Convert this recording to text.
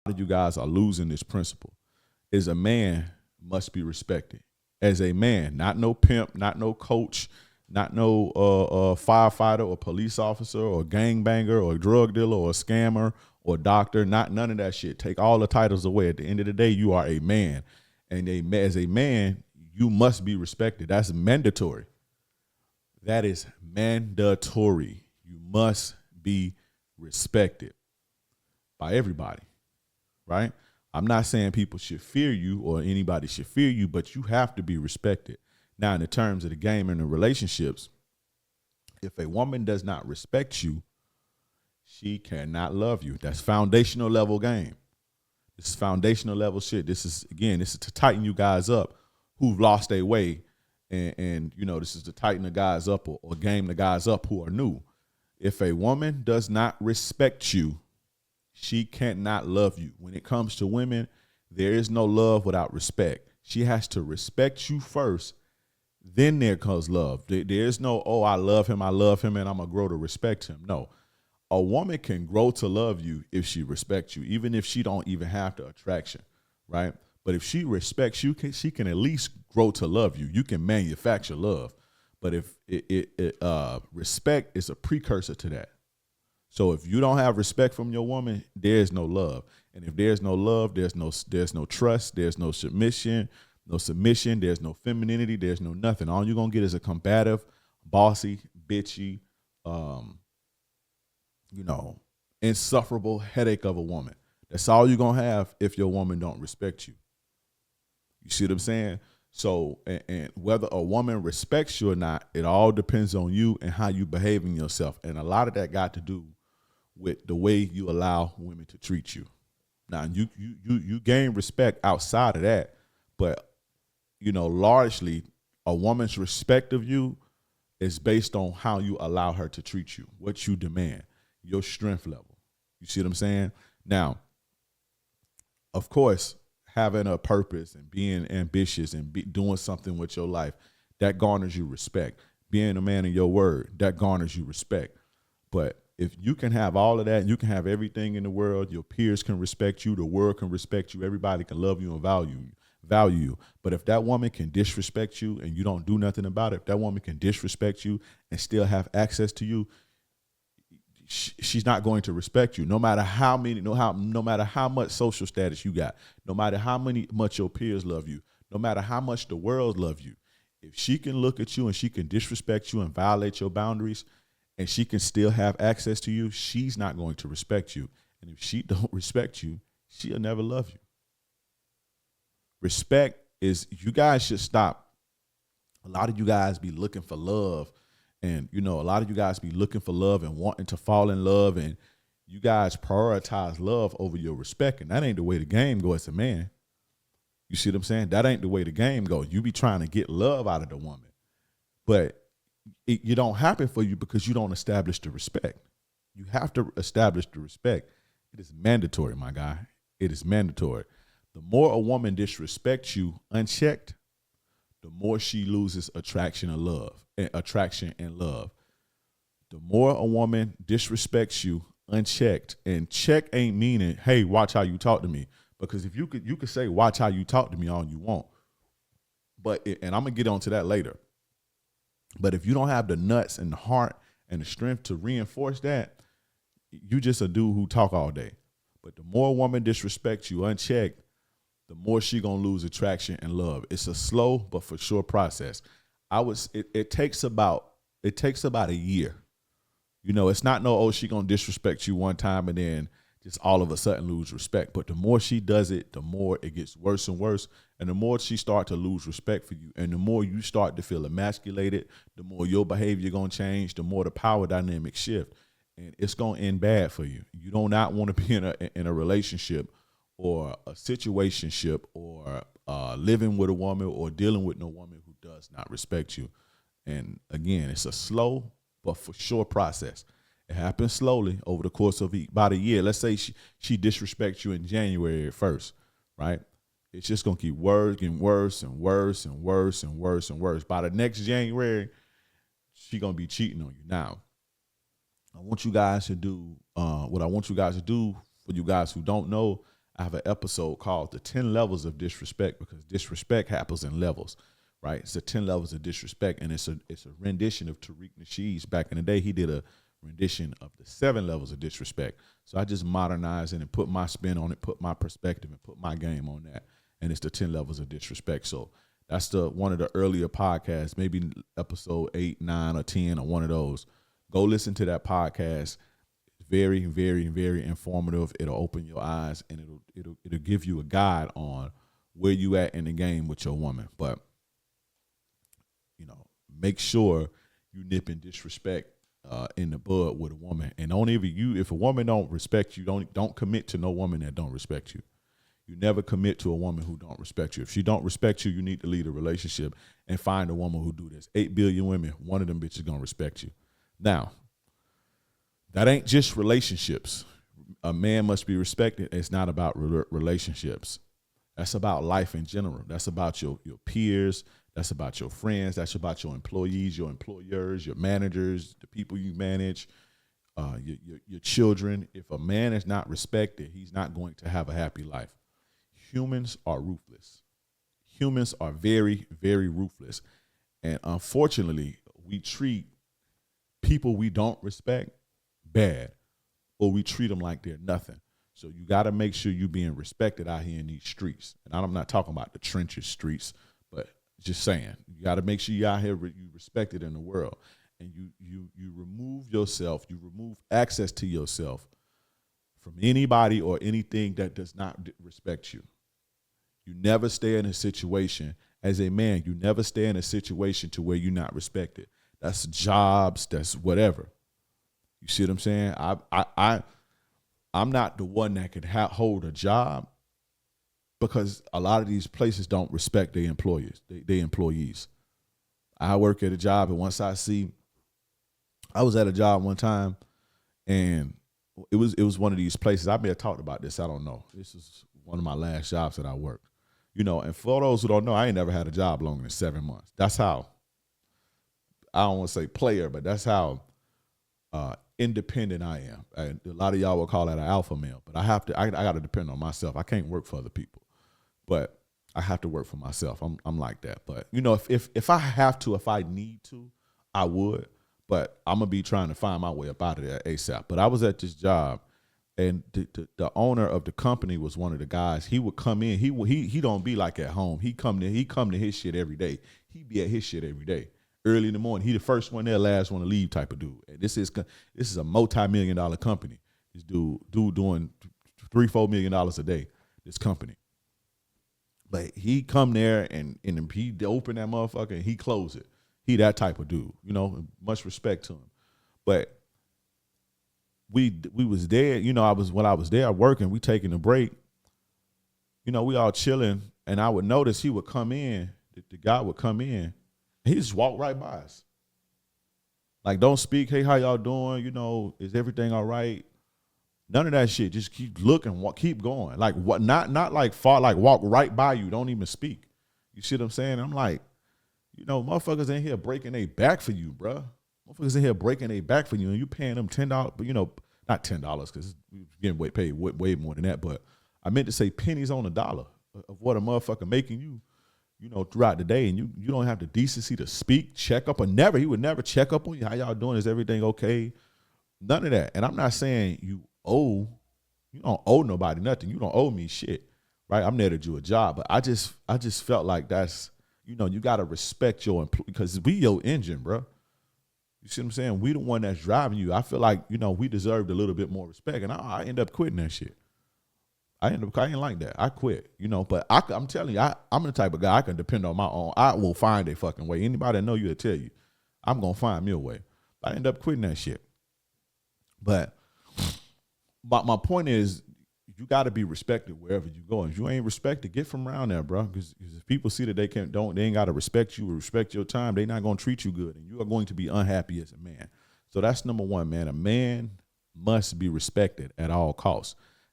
of you guys are losing this principle. Is a man must be respected. As a man, not no pimp, not no coach, not no firefighter or police officer or gangbanger or drug dealer or scammer or doctor, not none of that shit. Take all the titles away. At the end of the day, you are a man. And as a man, you must be respected. That's mandatory. That is mandatory. You must be respected by everybody, right? I'm not saying people should fear you or anybody should fear you, but you have to be respected. Now, in the terms of the game and the relationships, if a woman does not respect you, she cannot love you. That's foundational level game. This is foundational level shit. This is to tighten you guys up who've lost their way. And this is to tighten the guys up or game the guys up who are new. If a woman does not respect you, she cannot love you. When it comes to women, there is no love without respect. She has to respect you first, then there comes love. There is no, I love him, and I'm going to grow to respect him. No. A woman can grow to love you if she respects you, even if she don't even have the attraction, right? But if she respects you, she can at least grow to love you. You can manufacture love. But if respect is a precursor to that. So if you don't have respect from your woman, there's no love. And if there's no love, there's no trust, there's no submission, there's no femininity, there's no nothing. All you're going to get is a combative, bossy, bitchy, insufferable headache of a woman. That's all you're going to have if your woman don't respect you. You see what I'm saying? So, and whether a woman respects you or not, it all depends on you and how you behave in yourself. And a lot of that got to do with the way you allow women to treat you. Now, you gain respect outside of that, but, largely a woman's respect of you is based on how you allow her to treat you, what you demand, your strength level. You see what I'm saying? Now, of course, having a purpose and being ambitious and doing something with your life, that garners you respect. Being a man of your word, that garners you respect. But if you can have all of that, you can have everything in the world, your peers can respect you, the world can respect you, everybody can love you and value you. But if that woman can disrespect you and you don't do nothing about it, if that woman can disrespect you and still have access to you, she's not going to respect you, no matter how much social status you got, no matter how much your peers love you, no matter how much the world love you. If she can look at you and she can disrespect you and violate your boundaries, and she can still have access to you, she's not going to respect you. And if she don't respect you, she'll never love you. Respect is, you guys should stop. A lot of you guys be looking for love. And, a lot of you guys be looking for love and wanting to fall in love. And you guys prioritize love over your respect. And that ain't the way the game goes as a man. You see what I'm saying? That ain't the way the game goes. You be trying to get love out of the woman. But it don't happen for you because you don't establish the respect. You have to establish the respect. It is mandatory, my guy. It is mandatory. The more a woman disrespects you unchecked, the more she loses attraction and love. The more a woman disrespects you unchecked, and check ain't meaning, hey, watch how you talk to me. Because if you could say, watch how you talk to me all you want. And I'm gonna get onto that later. But if you don't have the nuts and the heart and the strength to reinforce that, you just a dude who talk all day. But the more a woman disrespects you unchecked, the more she gonna lose attraction and love. It's a slow but for sure process. It takes about a year. It's not she gonna disrespect you one time and then just all of a sudden lose respect. But the more she does it, the more it gets worse and worse. And the more she start to lose respect for you, and the more you start to feel emasculated, the more your behavior gonna change, the more the power dynamic shift. And it's gonna end bad for you. You do not want to be in a relationship or a situationship or living with a woman or dealing with no woman who does not respect you. And again, it's a slow but for sure process. It happens slowly over the course of about a year. Let's say she disrespects you in January 1st, right? It's just going to keep getting worse and worse and worse and worse and worse. By the next January, she going to be cheating on you. Now, I want you guys to do what I want you guys to do. For you guys who don't know, I have an episode called The 10 Levels of Disrespect, because disrespect happens in levels, right? It's the 10 levels of disrespect, and it's a rendition of Tariq Nasheed's. Back in the day, he did a rendition of the 7 levels of disrespect. So I just modernized it and put my spin on it, put my perspective and put my game on that. And it's the 10 levels of disrespect. So that's one of the earlier podcasts, maybe episode 8, 9, or 10, or one of those. Go listen to that podcast. Very, very, very informative. It'll open your eyes, and it'll give you a guide on where you at in the game with your woman. But make sure you nip in disrespect in the bud with a woman, and if a woman don't respect you, don't commit to no woman that don't respect you. You never commit to a woman who don't respect you. If she don't respect you, you need to leave a relationship and find a woman who do this. 8 billion women, one of them bitches gonna respect you. Now, that ain't just relationships. A man must be respected. It's not about relationships. That's about life in general. That's about your peers. That's about your friends. That's about your employees, your employers, your managers, the people you manage, your children. If a man is not respected, he's not going to have a happy life. Humans are ruthless. Humans are very, very ruthless. And unfortunately, we treat people we don't respect bad, or we treat them like they're nothing. So you got to make sure you're being respected out here in these streets. And I'm not talking about the trenches streets, but just saying, you got to make sure you're out here, you respected in the world. And you remove yourself, you remove access to yourself from anybody or anything that does not respect you. You never stay in a situation, as a man, you never stay in a situation to where you're not respected. That's jobs, that's whatever. You see what I'm saying? I'm not the one that can hold a job, because a lot of these places don't respect their employees, their employees. I work at a job, and once I was at a job one time, and it was one of these places. I may have talked about this. I don't know. This is one of my last jobs that I worked. And for those who don't know, I ain't never had a job longer than 7 months. That's how, I don't want to say player, but that's how independent I am. A lot of y'all will call that an alpha male, but I got to depend on myself. I can't work for other people, but I have to work for myself. I'm like that. But if I have to, if I need to, I would. But I'm gonna be trying to find my way up out of there ASAP. But I was at this job, and the owner of the company was one of the guys. He would come in. He don't be like at home. He come to his shit every day. He be at his shit every day. Early in the morning. He the first one there, last one to leave type of dude. And this is a multi-million-dollar company. This dude doing $3-4 million a day. This company. But he come there and he open that motherfucker and he close it. He that type of dude, much respect to him. But we was there, when I was there working, we taking a break, we all chilling, and I would notice he would come in, the guy would come in, he just walk right by us. Like, don't speak, hey, how y'all doing? Is everything all right? None of that shit. Just keep looking, keep going. Like, what? Not like far, like walk right by you, don't even speak. You see what I'm saying? I'm like, motherfuckers in here breaking their back for you, bruh. Motherfuckers in here breaking their back for you, and you paying them $10, but not $10, because it's getting paid way more than that. But I meant to say pennies on the dollar of what a motherfucker making you, throughout the day, and you don't have the decency to speak, check up, or he would never check up on you. How y'all doing? Is everything okay? None of that. And I'm not saying you don't owe nobody nothing. You don't owe me shit, right? I'm there to do a job, but I just felt like that's. You got to respect your employee, because we your engine, bro. You see what I'm saying? We the one that's driving you. I feel like, we deserved a little bit more respect, and I end up quitting that shit. I ain't like that. I quit, but I'm telling you, I'm the type of guy I can depend on my own. I will find a fucking way. Anybody that know you will tell you, I'm going to find me a way. I end up quitting that shit. But my point is, you got to be respected wherever you go. If you ain't respected, get from around there, bro. Because if people see that they ain't got to respect you or respect your time, they not going to treat you good, and you are going to be unhappy as a man. So that's number one, man. A man must be respected at all costs.